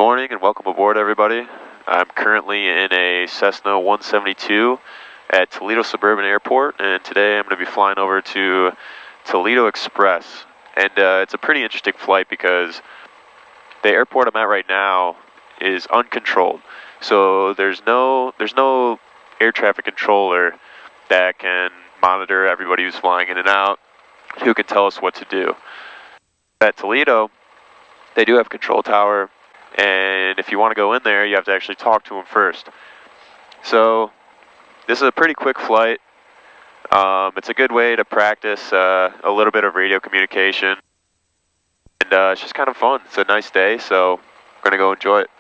Morning and welcome aboard, everybody. I'm currently in a Cessna 172 at Toledo Suburban Airport, and today I'm going to be flying over to Toledo Express. And it's a pretty interesting flight because the airport I'm at right now is uncontrolled. So there's no air traffic controller that can monitor everybody who's flying in and out, who can tell us what to do. At Toledo, they do have a control tower, and if you want to go in there, you have to actually talk to them first. So this is a pretty quick flight. It's a good way to practice a little bit of radio communication, and it's just kind of fun. It's a nice day, so I'm going to go enjoy it.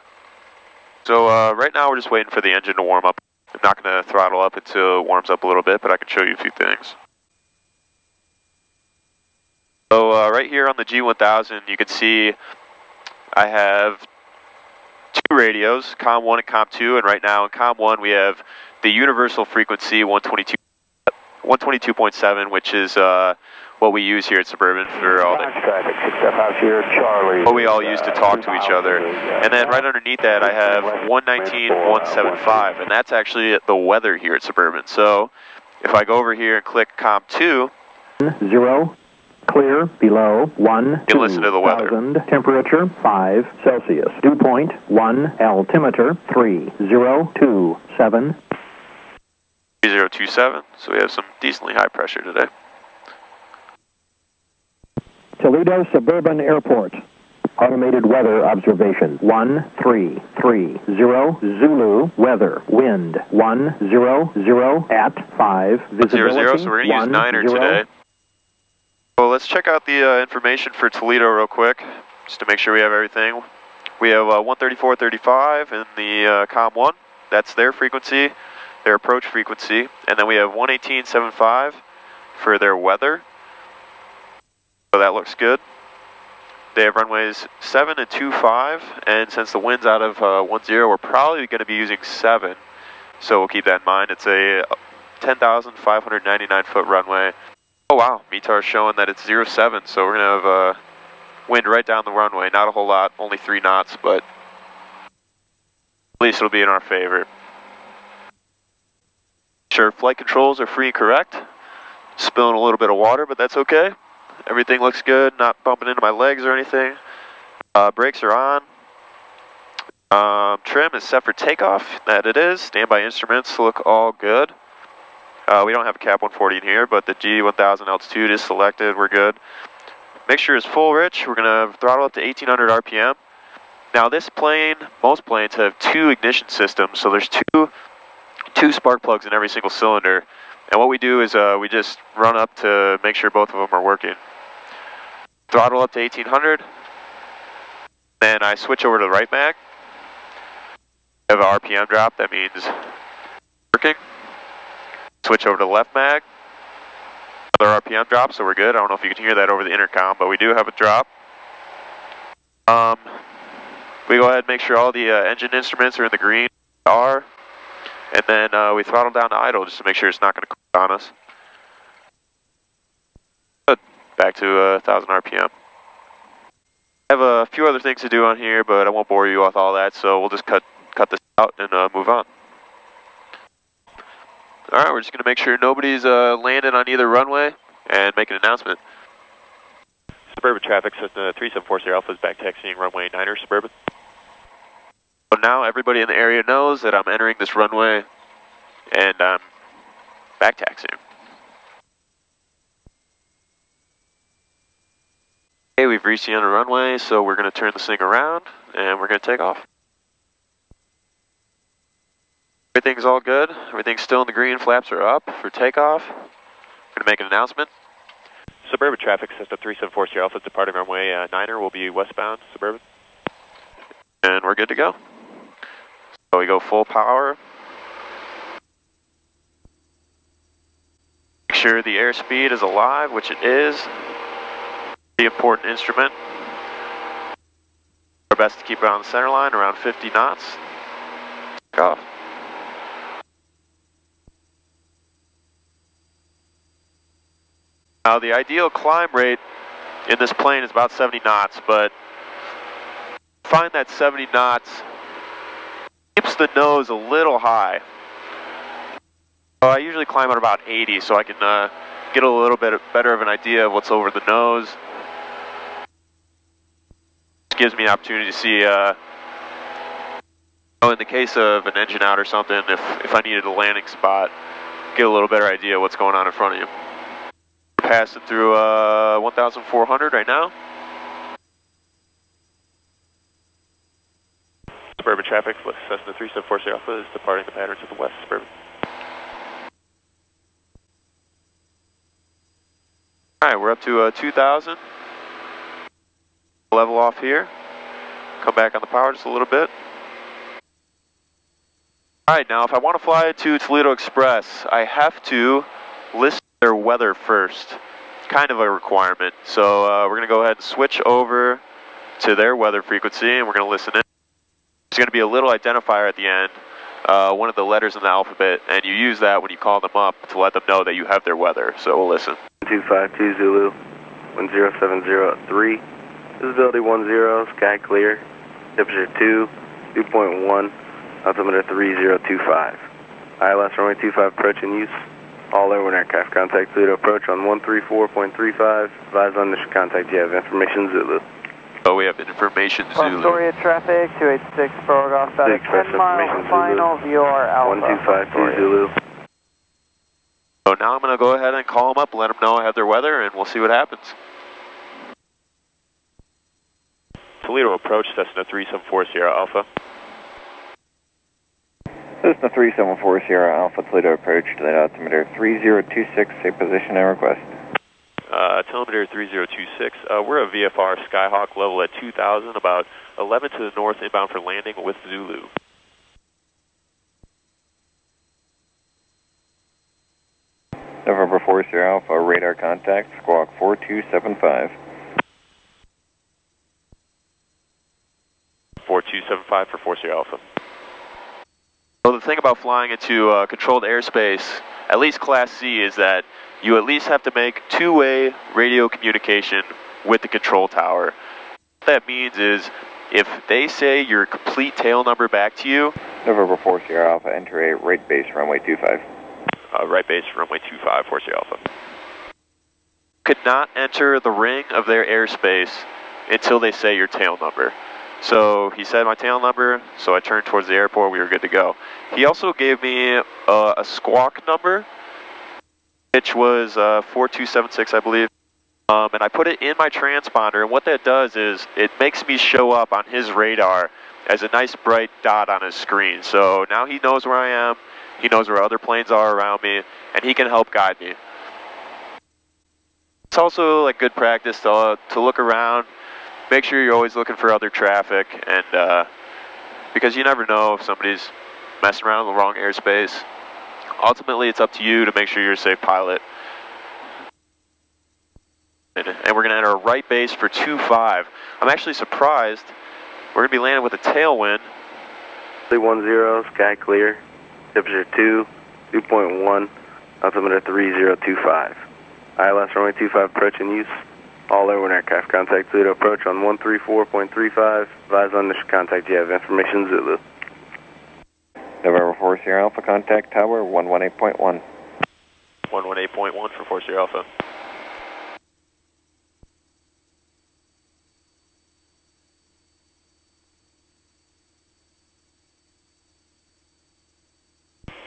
So right now we're just waiting for the engine to warm up. I'm not going to throttle up until it warms up a little bit, but I can show you a few things. So right here on the G1000, you can see I have two radios, COM 1 and COM 2, and right now in COM 1 we have the universal frequency 122.7, which is what we use here at Suburban for all what we all use to talk to each other. And then right underneath that I have 119.175, and that's actually the weather here at Suburban. So if I go over here and click COM 2, 0, clear, below 1, you listen to the weather. Temperature 5 Celsius. Dew point 1, altimeter 3027. 3027, so we have some decently high pressure today. Toledo Suburban Airport. Automated weather observation 1330 Zulu weather wind 100 at 5 visibility 00, so we're going to use Niner today. Well, let's check out the information for Toledo real quick, just to make sure we have everything. We have 134.35 in the COM 1. That's their frequency, their approach frequency. And then we have 118.75 for their weather. So that looks good. They have runways 7 and 25, and since the wind's out of 10, we're probably going to be using 7. So we'll keep that in mind. It's a 10,599 foot runway. Oh wow, METAR's showing that it's 07, so we're going to have wind right down the runway. Not a whole lot, only 3 knots, but at least it'll be in our favor. Sure, flight controls are free and correct. Spilling a little bit of water, but that's okay. Everything looks good, not bumping into my legs or anything. Brakes are on. Trim is set for takeoff, that it is. Standby instruments look all good. We don't have a cap 140 in here, but the G1000 altitude is selected. We're good. Mixture is full rich. We're going to throttle up to 1800 RPM. Now this plane, most planes have 2 ignition systems, so there's two spark plugs in every single cylinder. And what we do is we just run up to make sure both of them are working. Throttle up to 1800. Then I switch over to the right mag. I have an RPM drop, that means working. Switch over to the left mag. Another RPM drop, so we're good. I don't know if you can hear that over the intercom, but we do have a drop. We go ahead and make sure all the engine instruments are in the green. And then we throttle down to idle just to make sure it's not going to cook on us. Good. Back to 1000 RPM. I have a few other things to do on here, but I won't bore you with all that, so we'll just cut this out and move on. Alright, we're just going to make sure nobody's landed on either runway and make an announcement. Suburban traffic, Cessna 3740 Alpha is back taxiing runway 9er Suburban. So now everybody in the area knows that I'm entering this runway and I'm back taxiing. Okay, we've reached the end of the runway, so we're going to turn this thing around and we're going to take off. Everything's all good. Everything's still in the green. Flaps are up for takeoff. We're going to make an announcement. Suburban traffic, Cessna 3740 Alpha, departing runway 9er will be westbound Suburban. And we're good to go. So we go full power. Make sure the airspeed is alive, which it is. The important instrument. Our best to keep it on the center line, around 50 knots. Take off. Now the ideal climb rate in this plane is about 70 knots, but find that 70 knots keeps the nose a little high. I usually climb at about 80, so I can get a little bit better of an idea of what's over the nose. This gives me an opportunity to see, in the case of an engine out or something, if I needed a landing spot, get a little better idea of what's going on in front of you. Passing through 1,400 right now. Suburban traffic, Cessna 3740 Alpha is departing the pattern to the west, Suburban. Alright, we're up to 2,000. Level off here. Come back on the power just a little bit. Alright, now if I want to fly to Toledo Express, I have to list their weather first. Kind of a requirement. So we're going to go ahead and switch over to their weather frequency, and we're going to listen in. There's going to be a little identifier at the end, one of the letters in the alphabet, and you use that when you call them up to let them know that you have their weather. So we'll listen. 252 Zulu, 10703, visibility 10, sky clear, temperature 2.1, altimeter 3025. ILS runway 25 approach in use, all airborne aircraft contact Toledo approach on 134.35, advise on initial contact, you have information Zulu. Oh, we have information Zulu. Astoria traffic, 286 Beauregard, about a 10 mile final VOR Alpha. 1252 Zulu. So now I'm going to go ahead and call them up, let them know I have their weather, and we'll see what happens. Toledo approach, Cessna 3740 Alpha. Cessna 3740 Alpha, Toledo approach, Toledo altimeter 3026, a position and request. Altimeter 3026, we're a VFR Skyhawk level at 2,000, about 11 to the north, inbound for landing with Zulu. November 40 Alpha, radar contact, squawk 4275. 4275 for 40 Alpha. So the thing about flying into controlled airspace, at least Class C, is that you at least have to make two-way radio communication with the control tower. What that means is, if they say your complete tail number back to you, November 40 Alpha, enter a right base runway 25. Right base runway 25, 40 Alpha. Could not enter the ring of their airspace until they say your tail number. So he said my tail number, so I turned towards the airport, we were good to go. He also gave me a squawk number, which was 4276, I believe. And I put it in my transponder, and what that does is it makes me show up on his radar as a nice bright dot on his screen. So now he knows where I am, he knows where other planes are around me, and he can help guide me. It's also like good practice to look around, make sure you're always looking for other traffic, and because you never know if somebody's messing around in the wrong airspace. Ultimately, it's up to you to make sure you're a safe pilot. And we're going to enter a right base for 25. I'm actually surprised. We're going to be landing with a tailwind. 10, sky clear, temperature 2.1, altimeter 3025. ILS runway 25 approach in use, all airborne aircraft contact Toledo approach on 134.35, advise on initial contact, you have information Zulu. November 40 Alpha, contact tower 118.1. 118.1 for 40 Alpha.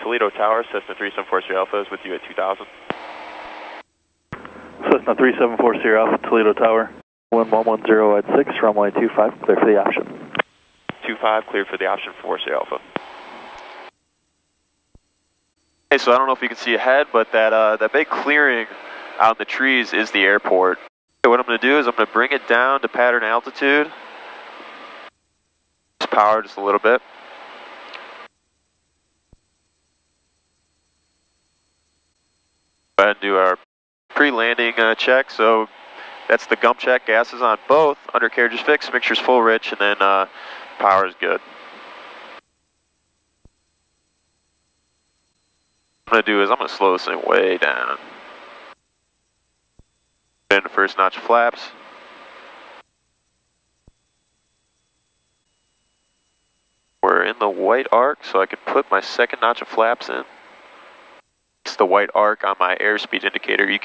Toledo Tower, Cessna 3740 Alpha is with you at 2,000. Cessna 3740 Alpha, Toledo Tower, 1110 at 6, runway 25, clear for the option. 25, cleared for the option for 40 Alpha. Okay, so I don't know if you can see ahead, but that big clearing out in the trees is the airport. Okay, what I'm going to do is I'm going to bring it down to pattern altitude. Just power just a little bit. Go ahead and do our pre-landing check. So that's the gump check. Gas is on both. Undercarriage is fixed. Mixture's full rich, and then power is good. What I'm going to do is I'm going to slow this thing way down. Then the first notch of flaps. the white arc so I can put my second notch of flaps in. It's the white arc on my airspeed indicator. You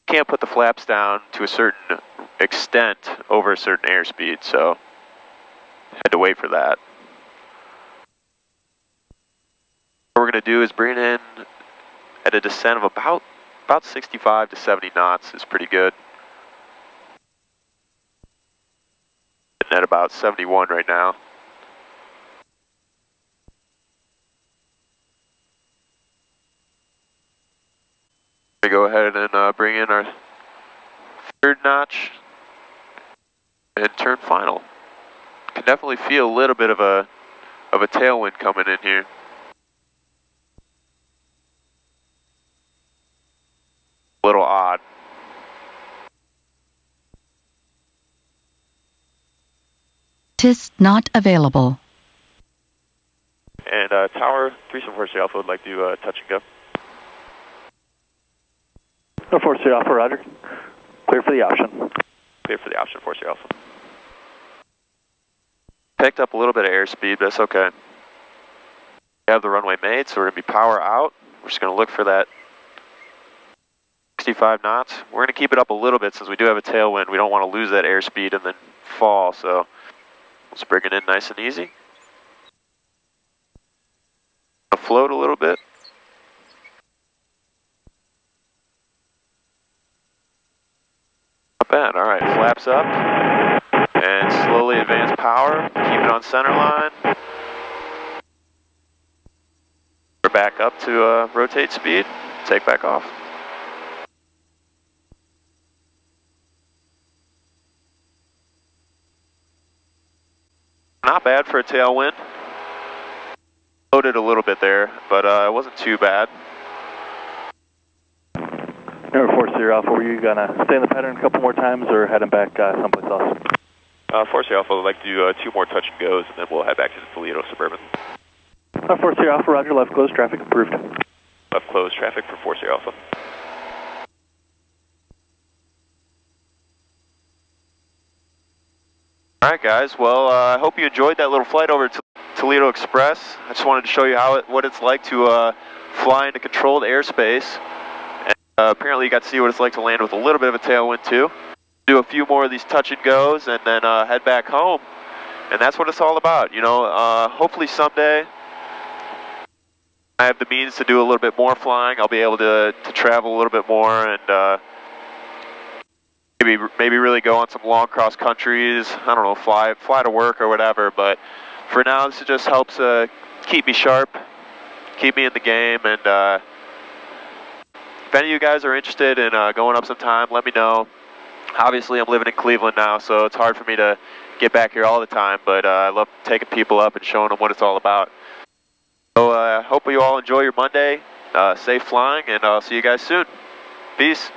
can't put the flaps down to a certain extent over a certain airspeed, so had to wait for that. What we're going to do is bring it in at a descent of about 65 to 70 knots is pretty good. And at about 71 right now. We go ahead and bring in our third notch and turn final. Can definitely feel a little bit of a tailwind coming in here. A little odd. TIS not available. And Tower 374 Alpha would like to touch and go. 40 Alpha, roger. Clear for the option. Clear for the option, 40 Alpha. Picked up a little bit of airspeed, but it's okay. We have the runway made, so we're going to be power out. We're just going to look for that 65 knots. We're going to keep it up a little bit since we do have a tailwind. We don't want to lose that airspeed and then fall, so let's bring it in nice and easy. Float a little bit. Not bad. All right, flaps up and slowly advance power. Keep it on center line. We're back up to rotate speed. Take back off. Not bad for a tailwind. Loaded a little bit there, but it wasn't too bad. Number 40 Alpha, were you going to stay in the pattern a couple more times or heading back someplace else? 40 Alpha would like to do 2 more touch and goes, and then we'll head back to the Toledo Suburban. 40 Alpha, roger, left closed, traffic approved. Left closed, traffic for 40 Alpha. Alright guys, well I hope you enjoyed that little flight over to Toledo Express. I just wanted to show you what it's like to fly into controlled airspace. And apparently you got to see what it's like to land with a little bit of a tailwind too. Do a few more of these touch and goes and then head back home. And that's what it's all about, you know. Hopefully someday I have the means to do a little bit more flying. I'll be able to travel a little bit more and maybe really go on some long cross countries. I don't know, fly to work or whatever. But for now, this just helps keep me sharp, keep me in the game. And if any of you guys are interested in going up sometime, let me know. Obviously, I'm living in Cleveland now, so it's hard for me to get back here all the time. But I love taking people up and showing them what it's all about. So I hope you all enjoy your Monday. Safe flying, and I'll see you guys soon. Peace.